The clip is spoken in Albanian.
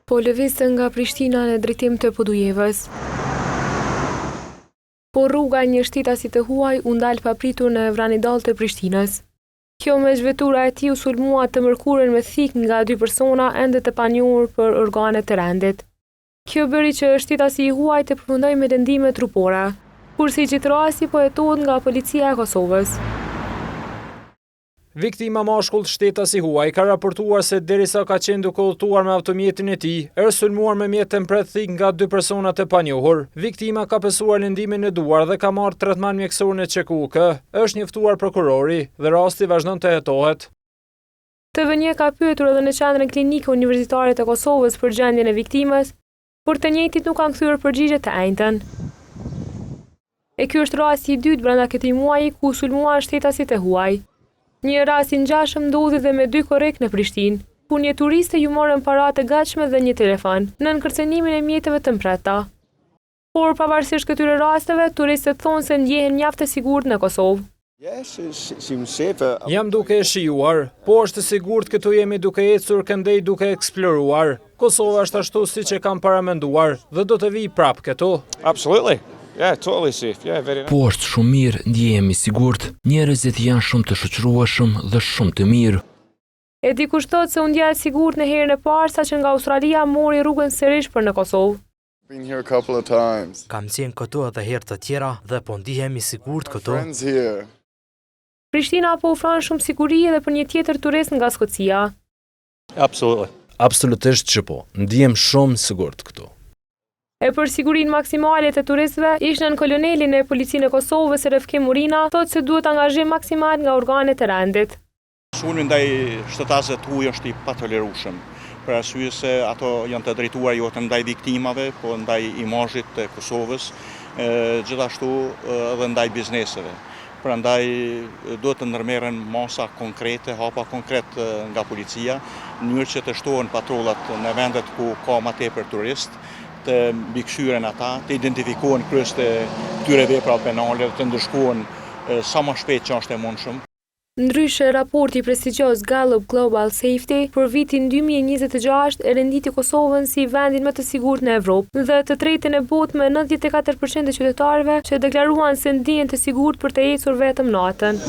po lëvizte nga Prishtina në drejtim të Podujevës. Po rruga një shtitasi të huaj u ndal papritur në Vranidall të Prishtinës. Kjo me zhvetura e tij u sulmua të mërkurën me thik nga 2 persona ende të panjohur për organet të rendit. Kjo bëri që shtitasi i huaj të përfundojë me lëndime trupore, kurse i gjithë rasti po hetohet nga policia e Kosovës. Viktima mashkull shtetasi huaj ka raportuar se derisa ka qenë duke udhëtuar me automjetin e tij, është sulmuar me mjet tempret thik nga 2 persona të panjohur. Viktima ka pësuar lëndimin në duar dhe ka marrë tretman mjekësor në QKUK. Është njoftuar prokurori dhe rasti vazhdon të hetohet. TVN ka pyetur edhe në qendrën klinike universitare të Kosovës për gjendjen e viktimës, por të njëjtit nuk kanë kthyer përgjigje të njëjtën. E ky është rasti i dytë brenda këtij muaji ku sulmuan shtetasit e huaj. Një rast i ngjashëm ndodhi dhe me 2 korrek në Prishtinë, ku një turiste ju morën para të gatshme dhe një telefon nën kërcënimin e mjeteve të mpreta. Por pavarësisht këtyre rasteve, turistët thonë se ndjehen mjaft të sigurt në Kosovë. Jam duke e shijuar, po është sigurt këtu jemi duke ecur këndej duke eksploruar. Kosova është ashtu siç e kam paramenduar dhe do të vij prap këtu. Absolutely. Yeah, totally safe. Yeah, very nice. Po është shumë mirë, ndjehemi sigurt, njerëzit janë shumë të shoqërueshëm dhe shumë të mirë. E dikush thotë se u ndjej sigurt në herën e parë saqë nga Australia mori rrugën sërish për në Kosovë. Been here a couple of times. Kam qenë këtu edhe herë të tjera dhe po ndihemi sigurt këtu. Friends here. Prishtina po ofron shumë siguri edhe për një tjetër turist nga Skocia. Absolutely. Absolutisht që po, ndihem shumë sigurt këtu. E për sigurinë maksimale të turistëve, ishte në kolonelin e policinë e Kosovës Refkim Murina, thotë se duhet angazhim maksimal nga organet e rendit. Sulmi ndaj shtetasëve të huaj është i patolerueshëm, për arsye se ato janë të drejtuar jo vetëm ndaj viktimave, po ndaj imazhit të Kosovës, gjithashtu edhe ndaj bizneseve. Prandaj duhet të ndërmerren masa konkrete, hapa konkret nga policia, në mënyrë që të shtohen patrollat në vendet ku ka më tepër turist, të mbikëqyren ata, të identifikohen kryes të këtyre veprave penale dhe të ndërshkohen sa më shpejt që është e mundshëm. Ndryshe, raporti prestigjioz Gallup Global Safety për vitin 2026 e renditi Kosovën si vendin më të sigurt në Evropë dhe të tretën e botë me 94% e qytetarëve që deklaruan se ndihen të sigurt për të ecur vetëm natën.